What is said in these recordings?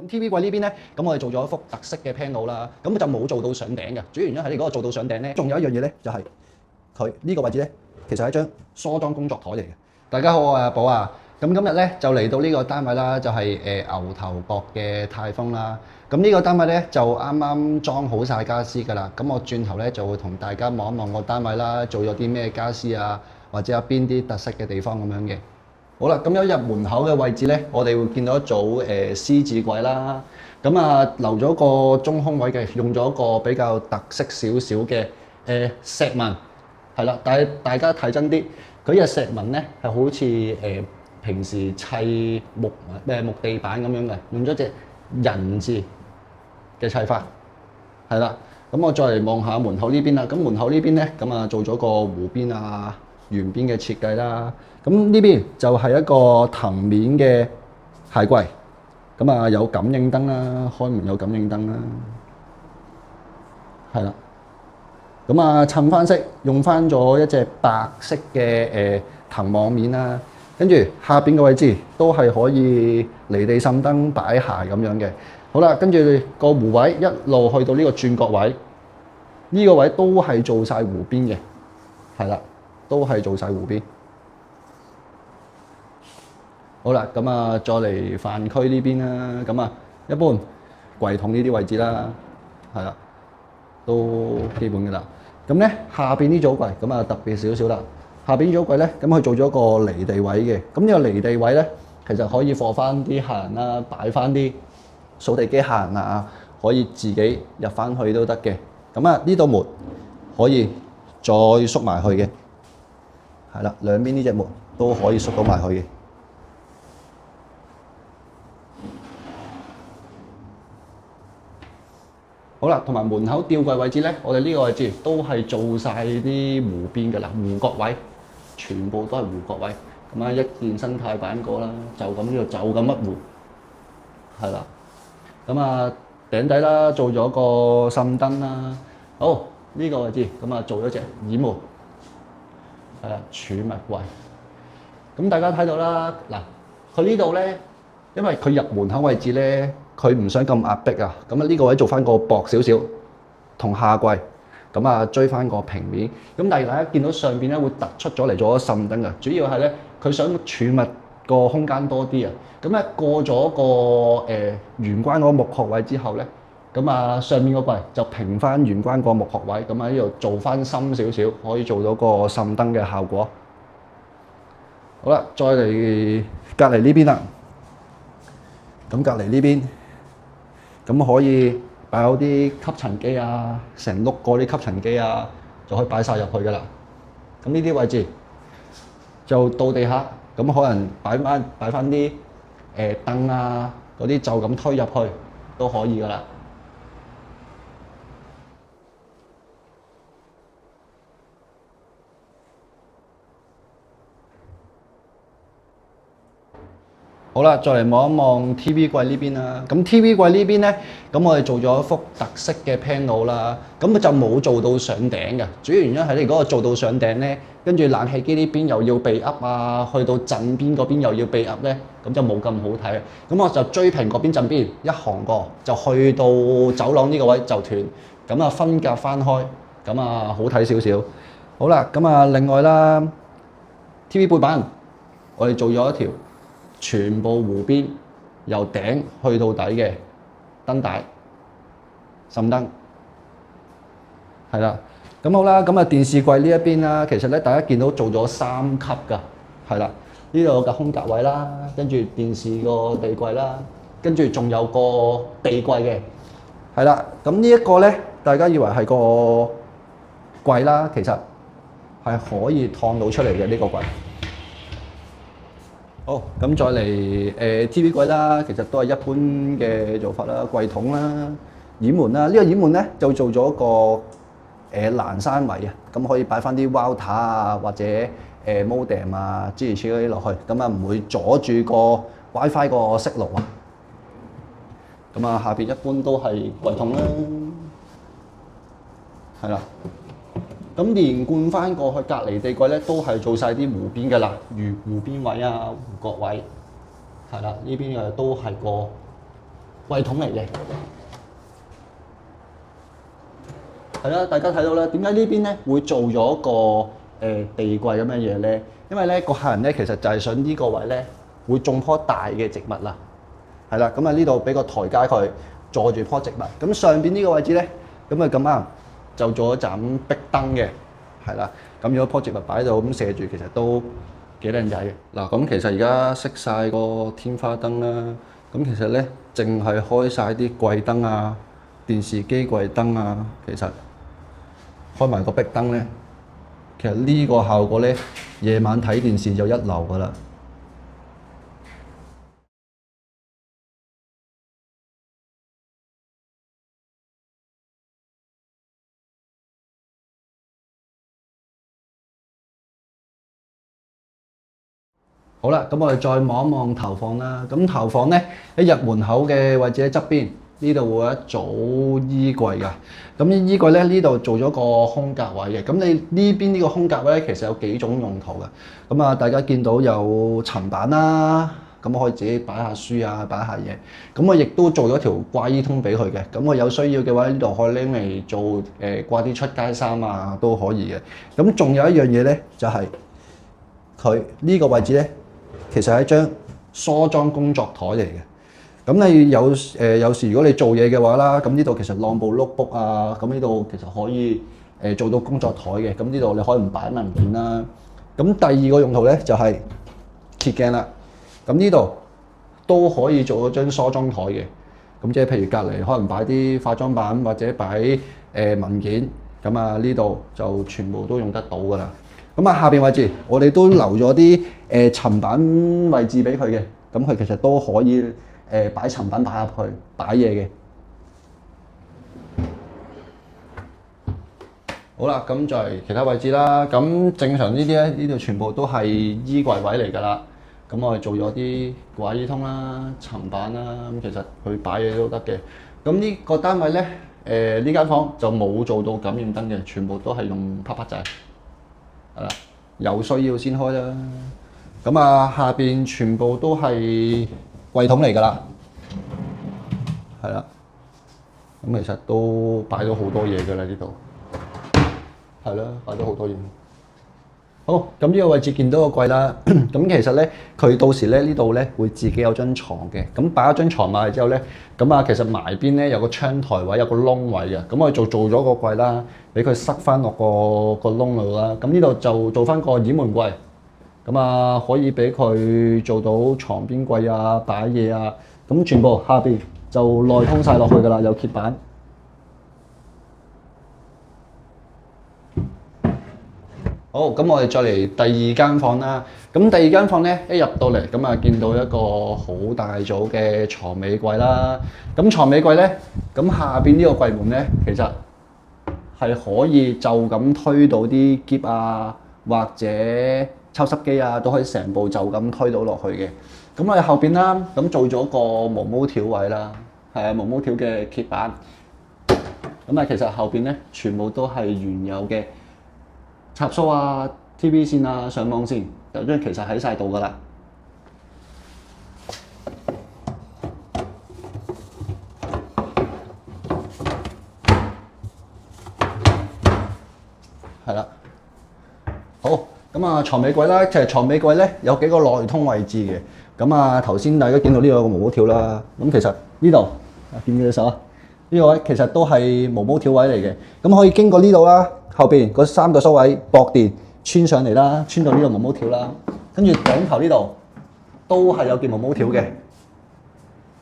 TV 櫃呢邊咧，咁我哋做咗一幅特色嘅 panel 啦，咁就冇做到上頂嘅。主要原因係你嗰個做到上頂咧，仲有一樣嘢咧，就係佢呢個位置咧，其實係一張梳妝工作台嚟嘅。大家好，我係阿寶啊。咁今日咧就嚟到呢個單位啦，就係牛頭角嘅泰豐啦。咁呢個單位咧就啱啱裝好晒家私㗎啦。咁我轉頭咧就會同大家望一望個單位啦，做咗啲咩家私啊，或者有邊啲特色嘅地方咁樣嘅。好啦，咁一入門口嘅位置咧，我哋會見到一組獅子櫃啦。咁啊留咗個中空位嘅，用咗個比較特色少少嘅石紋，係啦。但係大家睇真啲，佢嘅石紋咧係好似平時砌木地板咁樣嘅，用咗隻人字嘅砌法，係啦。咁我再嚟望下門口呢邊啦。咁門口呢邊咧，咁啊做咗個弧邊啊、圓邊嘅設計啦。咁呢邊就係一個藤面嘅鞋櫃，咁啊有感應燈啦，開門有感應燈啦，係啦。咁啊襯翻色，用翻咗一隻白色嘅藤網面啦。跟住下邊嘅位置都係可以離地滲燈擺鞋咁樣嘅。好啦，跟住個弧位一路去到呢個轉角位，呢個位都係做晒弧邊嘅，係啦，都係做晒弧邊。好啦，咁啊再嚟飯區呢邊啦。咁啊一般櫃桶呢啲位置啦，係啦，都基本嘅啦。咁咧下邊呢組櫃咁啊特別少少啦。下邊呢組櫃咧，咁佢做咗個離地位嘅。咁呢個離地位咧，其實可以放翻啲客人啦，擺翻啲掃地機客人啊，可以自己入翻去都得嘅。咁啊呢道門可以再縮埋去嘅，係啦，兩邊呢隻門都可以縮到埋去嘅。好啦，同埋門口吊櫃位置咧，我哋呢個位置都係做晒啲弧邊嘅啦，弧角位全部都係弧角位。咁啊，一件生態板過啦，就咁呢度就咁一弧，係啦。咁啊頂底啦，做咗個滲燈啦。好，呢個位置咁啊做咗隻掩門，係啦，儲物櫃。咁大家睇到啦，嗱，佢呢度咧，因為佢入門口位置咧。佢唔想咁壓迫啊，咁啊呢個位做翻個薄少少，同下櫃，咁啊追翻個平面。咁但係大家見到上邊咧會突出咗嚟做咗滲燈嘅，主要係咧佢想儲物個空間多啲啊。咁咧過咗個玄關嗰個木殼位之後咧，咁啊上面個櫃就平翻玄關個木殼位，咁啊呢度做翻深少少，可以做到個滲燈嘅效果。好啦，再嚟隔離呢邊啦。咁隔離呢邊。咁可以擺好啲吸塵機啊，成碌個啲吸塵機啊，就可以擺晒入去噶啦。咁呢啲位置就到地下，咁可能擺翻啲燈啊嗰啲就咁推入去都可以噶啦。好啦，再嚟望一望 TV 櫃呢邊啦。咁 TV 櫃呢邊咧，咁我哋做咗一幅特色嘅 panel 啦。咁就冇做到上頂嘅，主要原因係你嗰個做到上頂咧，跟住冷氣機呢邊又要被噏啊，去到震邊嗰邊又要被噏咧，咁就冇咁好睇。咁我就追平嗰邊震邊一行過，就去到走廊呢個位就斷，咁啊分隔翻開，咁啊好睇少少。好啦，咁啊另外啦 ，TV 背板我哋做咗一條。全部弧邊由頂去到底嘅燈帶滲燈，係啦。咁好啦，咁啊電視櫃呢一邊啦，其實咧大家見到做咗3級㗎，係啦。呢度有個空格位啦，跟住電視個地櫃啦，跟住仲有個地櫃嘅，係啦。咁呢一個咧，大家以為係個櫃啦，其實係可以燙到出嚟嘅呢個櫃。好，咁再嚟TV 櫃啦，其實都係一般嘅做法啦，櫃桶啦、掩門啦。呢個掩門咧就做咗個欄山位啊，咁可以擺翻啲 router 啊或者modem 啊諸如此類落去，咁啊唔會阻住個 WiFi 個息路啊。咁啊下邊一般都係櫃桶啦，係啦。咁連貫翻過去隔離地櫃咧，都係做晒啲弧邊嘅啦，弧邊位啊、弧角位，係啦，呢邊嘅都係個櫃桶嚟嘅。係啦，大家睇到啦，點解呢邊咧會做咗個地櫃咁嘅嘢咧？因為咧個客人咧其實就係想呢個位咧會種棵大嘅植物啦。係啦，咁啊呢度俾個台階佢坐住棵植物。咁上邊呢個位置咧，咁啊咁啱就做咗盞壁燈嘅。係啦，咁如果棵植物擺喺度咁射住，其實都幾靚仔嘅。嗱，咁其實而家熄晒個天花燈啦。咁其實咧淨係開晒啲櫃燈啊、電視機櫃燈啊，其實開埋個壁燈咧，其實呢個效果咧，夜晚睇電視就一流噶啦。好啦，咁我哋再望一望頭房啦。咁頭房咧，一入門口嘅位置喺側邊，呢度會有一組衣櫃㗎。咁呢衣櫃咧，呢度做咗個空格位嘅。咁你呢邊呢個空格位咧，其實有幾種用途嘅。咁啊，大家見到有層板啦，咁可以自己擺下書啊，擺下嘢。咁我亦都做咗條掛衣通俾佢嘅。咁我有需要嘅話，呢度可以拎嚟做掛啲出街衫啊，都可以嘅。咁仲有一樣嘢咧，就係佢呢個位置咧。其實係一張梳妝工作台嚟嘅，咁你有時如果你做嘢嘅話啦，咁呢度其實晾部 notebook 啊，咁呢度其實可以做到工作台嘅，咁呢度你可以唔擺文件啦。咁第二個用途咧就係揭鏡啦，咁呢度都可以做到張梳妝台嘅，咁即係譬如隔離可能擺啲化妝板或者擺文件，咁啊呢度就全部都用得到㗎啦。咁啊，下邊位置我哋都留咗啲層板位置俾佢嘅，咁佢其實都可以擺層板擺入去擺嘢嘅。好啦，咁就係其他位置啦。咁正常呢啲咧，呢度全部都係衣櫃位嚟㗎啦。咁我哋做咗啲掛衣通啦、層板啦，咁其實佢擺嘢都得嘅。咁呢個單位咧，呢間房就冇做到感應燈嘅，全部都係用啪啪仔。係啦，有需要先開啦。咁啊，下邊全部都係櫃桶嚟㗎啦。係啦，咁其實都擺咗好多嘢㗎啦呢度。係啦，擺咗好多嘢。好，咁呢個位置見到個櫃啦。咁其實咧，佢到時咧呢度咧會自己有張床嘅。咁擺咗張床埋之後咧，咁啊其實埋邊咧有個窗台位，有個窿位嘅。咁我哋做咗個櫃啦，俾佢塞翻落個窿度啦。咁呢度就做翻個掩門櫃。咁啊可以俾佢做到床邊櫃啊、擺嘢啊。咁全部下邊就內通晒落去㗎啦，有揭板。好，咁我哋再嚟第二間房啦。咁第二間房咧，一入到嚟咁啊，見到一個好大組嘅床尾櫃啦。咁床尾櫃咧，咁下邊呢個櫃門咧，其實係可以就咁推到啲篋啊，或者抽濕機啊，都可以成部就咁推到落去嘅。咁我哋後邊啦，咁做咗個毛毛條位啦，係啊，毛毛條嘅揭板。咁啊，其實後邊咧全部都係原有嘅。插蘇啊、TV 線啊、上網線，就將其實喺晒度㗎啦。係啦，好，咁啊床尾櫃啦，其實床尾櫃咧有幾個內通位置嘅。咁啊頭先大家見到呢個毛毛條啦，咁其實呢度見唔見到手啊？呢個位其實都係毛毛條位嚟嘅，咁可以經過呢度啦。後邊嗰3個蘇位駁電穿上嚟啦，穿到呢個毛毛條啦，跟住頂頭呢度都係有件毛毛條嘅，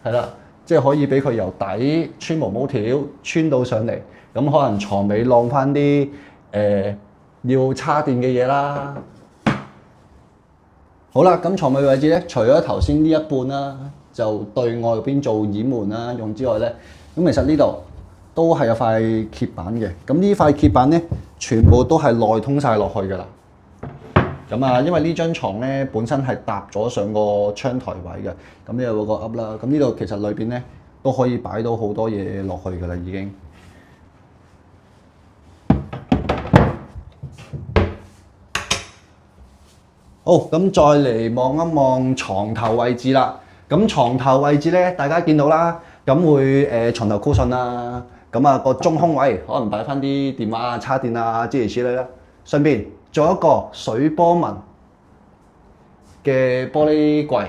係啦，即係可以俾佢由底穿毛毛條穿到上嚟，咁可能床尾晾翻啲要叉電嘅嘢啦。好啦，咁床尾位置咧，除咗頭先呢一半啦，就對外邊做掩門啦用之外咧，咁其實呢度都係有塊揭板嘅，咁呢塊揭板咧，全部都係內通晒落去㗎啦。咁啊，因為呢張床咧本身係搭咗上個窗台位嘅，咁呢有個噏啦，咁呢度其實裏邊咧都可以擺到好多嘢落去㗎啦，已經。好，咁再嚟望一望床頭位置啦。咁床頭位置咧，大家見到啦。咁會床頭 cushion 啦，咁啊個中空位可能擺翻啲電話啊、叉電啊諸如此類啦。順便做一個水波紋嘅玻璃櫃，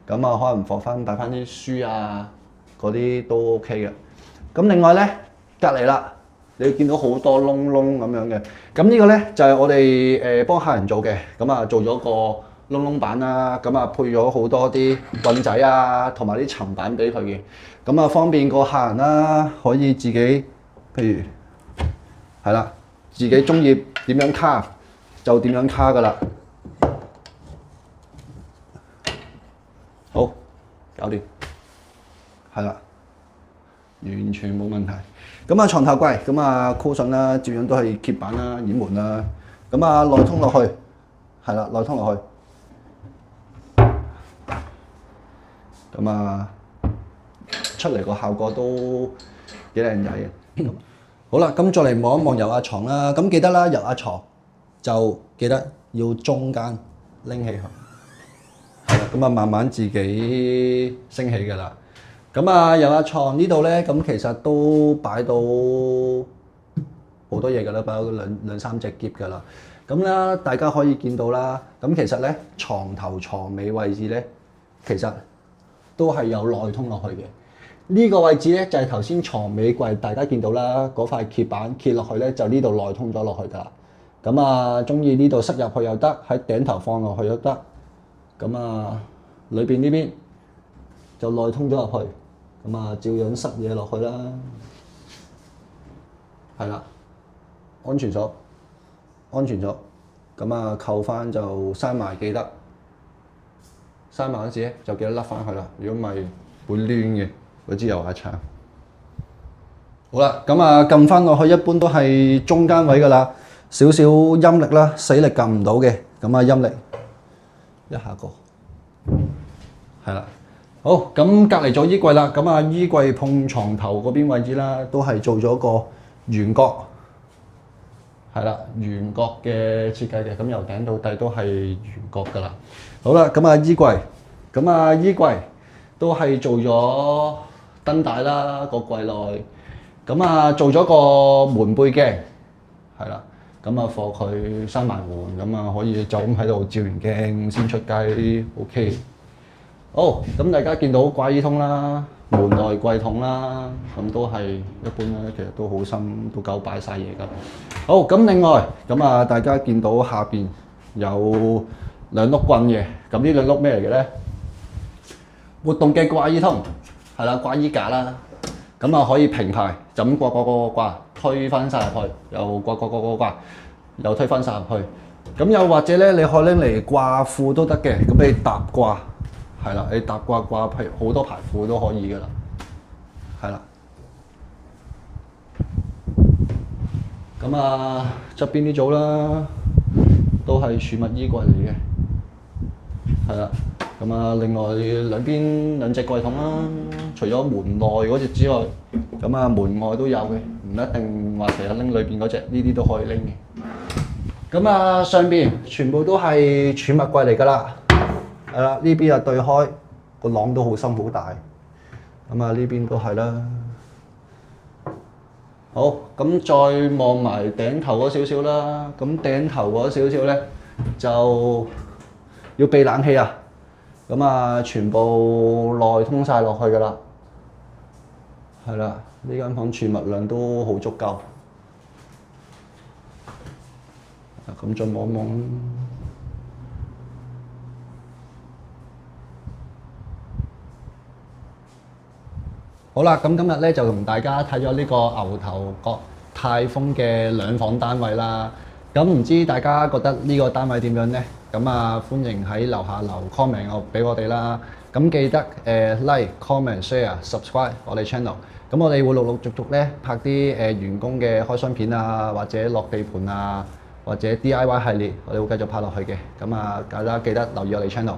咁啊可能放翻擺翻啲書啊嗰啲都 OK 嘅。咁另外咧隔離啦，你會見到好多窿窿咁樣嘅。咁呢個咧就係我哋幫客人做嘅，咁啊做咗個窿窿板啦，咁啊配咗好多啲棍仔啊，同埋啲層板俾佢嘅，咁啊方便個客人啦，可以自己譬如係啦，自己中意點樣卡就點樣卡噶啦。好，搞掂，係啦，完全冇問題。咁啊床頭櫃，咁啊 cushion 啦，照樣都係揭板啦、掩門啦，咁啊內通落去，係啦，內通落去。咁啊，出嚟個效果都幾靚仔嘅。好啦，咁再嚟望一望油壓床啦。咁記得啦，油壓床就記得要中間拎起佢，係啦。咁啊，慢慢自己升起㗎啦。咁啊，油壓床呢度咧，咁其實都擺到好多嘢㗎啦，擺到兩三隻篋㗎啦。咁啦，大家可以見到啦。咁其實咧，床頭床尾位置咧，其實都係有內通落去嘅。呢個位置咧就係頭先床尾櫃，大家見到啦，嗰塊揭板揭落去咧就呢度內通咗落去㗎啦。咁啊，中意呢度塞入去又得，喺頂頭放落去都得。咁啊，裏邊呢邊就內通咗入去，咁啊照樣塞嘢落去啦。係啦，安全鎖，安全鎖。咁啊扣翻就閂埋，記得閂埋嗰時咧就記得甩翻去啦。如果唔係會攣嘅。嗰支油壓槍，好啦，咁啊撳翻落去，一般都係中間位㗎啦，少少陰力啦，死力撳唔到嘅，咁啊陰力一下個，係啦，好，咁隔離咗衣櫃啦，咁啊衣櫃碰床頭嗰邊位置啦，都係做咗個圓角，係啦，圓角嘅設計嘅，咁由頂到底都係圓角㗎啦。好啦，咁啊衣櫃，衣櫃都係做咗燈帶啦，個櫃內，咁啊做咗個門背鏡，係啦，咁啊放佢閂埋門，咁啊可以就咁喺度照完鏡先出街 ，OK。好，咁大家見到掛衣筒啦，門內櫃筒啦，咁都係一般啦，其實都好深，都夠擺晒嘢㗎。好，咁另外，咁啊大家見到下邊有兩碌棍嘅，咁呢兩碌咩嚟嘅咧？活動嘅掛衣筒。係啦，掛衣架啦，咁啊可以平排，就咁掛，推翻晒入去，又掛，又推翻晒入去。咁又或者咧，你可以拎嚟掛褲都得嘅，咁你搭掛，係啦，你搭掛譬如好多排褲都可以噶啦，係啦。咁啊側邊呢組啦，都係儲物衣櫃嚟嘅，係啦。咁啊，另外兩邊兩隻櫃筒啦，除咗門內嗰隻之外，咁啊門外都有嘅，唔一定話成日拎裏邊嗰隻，呢啲都可以拎嘅。咁啊上邊全部都係儲物櫃嚟㗎啦，係啦，呢邊啊對開個廊都好深好大，咁啊呢邊都係啦。好，咁再望埋頂頭嗰少少啦，咁頂頭嗰少少咧就要備冷氣啊。咁啊，全部內通晒落去㗎啦，係啦，呢間房儲物量都好足夠。咁再望一望，好啦，咁今日咧就同大家睇咗呢個牛頭角泰豐嘅兩房單位啦。咁唔知大家覺得呢個單位點樣呢？咁啊，歡迎喺樓下留 comment 俾我哋啦。咁記得like、comment、share、subscribe 我哋 channel。咁我哋會陸陸續續咧拍啲員工嘅開箱片啊，或者落地盤啊，或者 DIY 系列，我哋會繼續拍落去嘅。咁啊，大家記得留意我哋 channel。